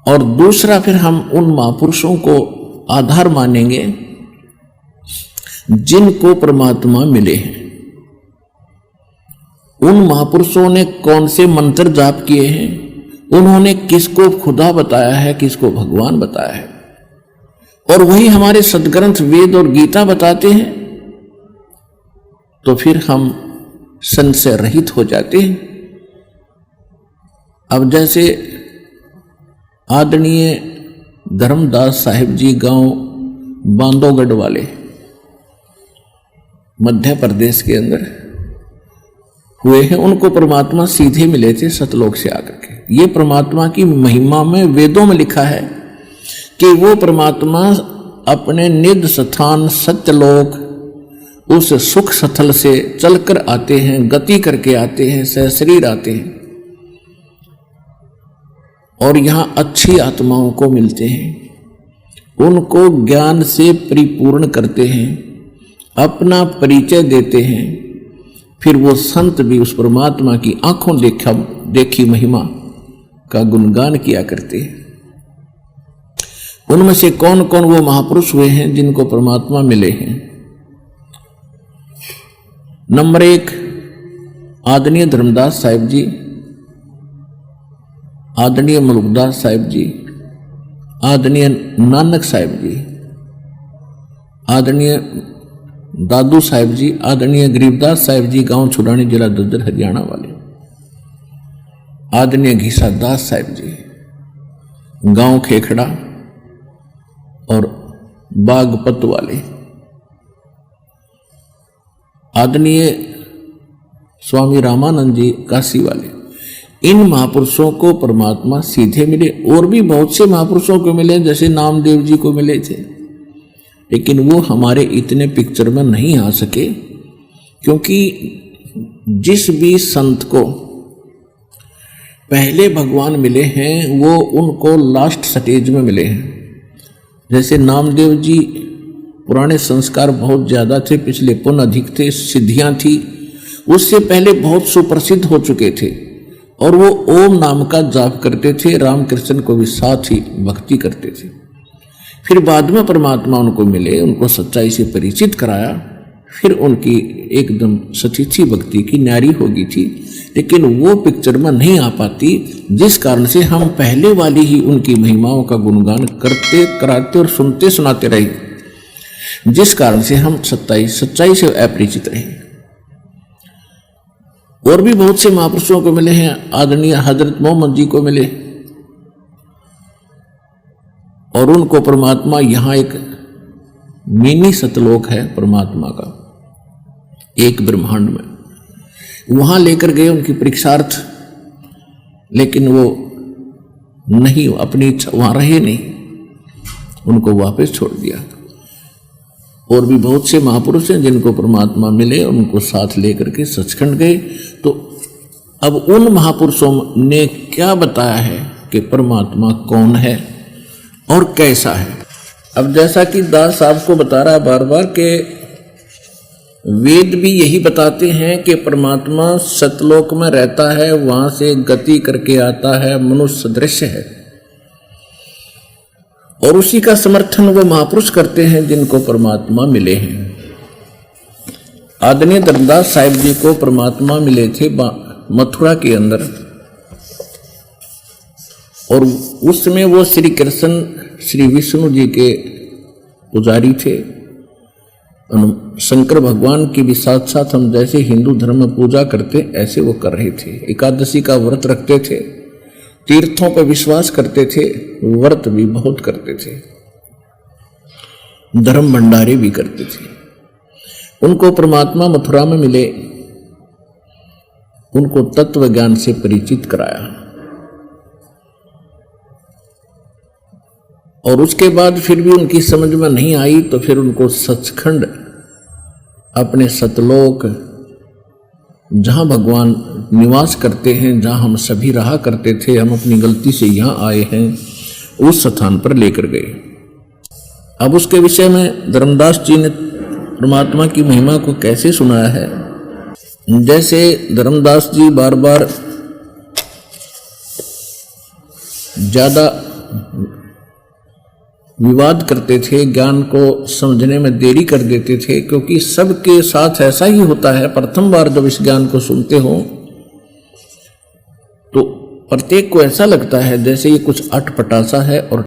और दूसरा फिर हम उन महापुरुषों को आधार मानेंगे जिनको परमात्मा मिले हैं। उन महापुरुषों ने कौन से मंत्र जाप किए हैं, उन्होंने किसको खुदा बताया है, किसको भगवान बताया है, और वही हमारे सदग्रंथ वेद और गीता बताते हैं, तो फिर हम संशय रहित हो जाते हैं। अब जैसे आदरणीय धर्मदास साहिब जी गांव बांदोगढ़ वाले मध्य प्रदेश के अंदर हुए हैं, उनको परमात्मा सीधे मिले थे सतलोक से आकर के। ये परमात्मा की महिमा में वेदों में लिखा है कि वो परमात्मा अपने निज स्थान सत्यलोक उस सुख स्थल से चलकर आते हैं, गति करके आते हैं, सहशरीर आते हैं और यहां अच्छी आत्माओं को मिलते हैं, उनको ज्ञान से परिपूर्ण करते हैं, अपना परिचय देते हैं। फिर वो संत भी उस परमात्मा की आंखों देखी महिमा का गुणगान किया करते हैं। उनमें से कौन कौन वो महापुरुष हुए हैं जिनको परमात्मा मिले हैं? नंबर 1 आदरणीय धर्मदास साहिब जी, आदरणीय मलुकदास साहिब जी, आदरणीय नानक साहिब जी, आदरणीय दादू साहिब जी, आदरणीय गरीबदास साहिब जी गांव छुड़ानी जिला दद्दर हरियाणा वाले, आदरणीय घीसा दास साहिब जी गांव खेखड़ा और बागपत वाले, आदरणीय स्वामी रामानंद जी काशी वाले। इन महापुरुषों को परमात्मा सीधे मिले। और भी बहुत से महापुरुषों को मिले, जैसे नामदेव जी को मिले थे, लेकिन वो हमारे इतने पिक्चर में नहीं आ सके, क्योंकि जिस भी संत को पहले भगवान मिले हैं वो उनको लास्ट स्टेज में मिले हैं। जैसे नामदेव जी पुराने संस्कार बहुत ज़्यादा थे, पिछले पुण्य अधिक थे, सिद्धियां थी, उससे पहले बहुत सुप्रसिद्ध हो चुके थे और वो ओम नाम का जाप करते थे, रामकृष्ण को भी साथ ही भक्ति करते थे। फिर बाद में परमात्मा उनको मिले, उनको सच्चाई से परिचित कराया, फिर उनकी एकदम सच्ची भक्ति की न्यारी हो गई थी, लेकिन वो पिक्चर में नहीं आ पाती, जिस कारण से हम पहले वाली ही उनकी महिमाओं का गुणगान करते कराते और सुनते सुनाते रहे, जिस कारण से हम सच्चाई से अपरिचित रहे। और भी बहुत से महापुरुषों को मिले हैं, आदरणीय हजरत मोहम्मद जी को मिले और उनको परमात्मा यहाँ एक मिनी सतलोक है परमात्मा का, एक ब्रह्मांड में, वहां लेकर गए उनकी परीक्षार्थ, लेकिन वो नहीं, अपनी इच्छा वहां रहे नहीं, उनको वापस छोड़ दिया। और भी बहुत से महापुरुष हैं जिनको परमात्मा मिले, उनको साथ लेकर के सचखंड गए। तो अब उन महापुरुषों ने क्या बताया है कि परमात्मा कौन है और कैसा है। अब जैसा कि दास साहब को बता रहा है बार बार कि वेद भी यही बताते हैं कि परमात्मा सतलोक में रहता है, वहां से गति करके आता है, मनुष्य दृश्य है, और उसी का समर्थन वो महापुरुष करते हैं जिनको परमात्मा मिले हैं। आदरणीय धर्मदास साहिब जी को परमात्मा मिले थे मथुरा के अंदर, और उस समय वो श्री कृष्ण श्री विष्णु जी के पुजारी थे। शंकर भगवान की भी साथ साथ हम जैसे हिंदू धर्म में पूजा करते ऐसे वो कर रहे थे। एकादशी का व्रत रखते थे, तीर्थों पर विश्वास करते थे, व्रत भी बहुत करते थे, धर्म भंडारे भी करते थे। उनको परमात्मा मथुरा में मिले, उनको तत्व ज्ञान से परिचित कराया, और उसके बाद फिर भी उनकी समझ में नहीं आई, तो फिर उनको सचखंड अपने सतलोक जहां भगवान निवास करते हैं, जहां हम सभी रहा करते थे, हम अपनी गलती से यहां आए हैं, उस स्थान पर लेकर गए। अब उसके विषय में धर्मदास जी ने परमात्मा की महिमा को कैसे सुनाया है। जैसे धर्मदास जी बार बार ज्यादा विवाद करते थे, ज्ञान को समझने में देरी कर देते थे, क्योंकि सबके साथ ऐसा ही होता है। प्रथम बार जब इस ज्ञान को सुनते हो तो प्रत्येक को ऐसा लगता है जैसे ये कुछ अटपटा सा है और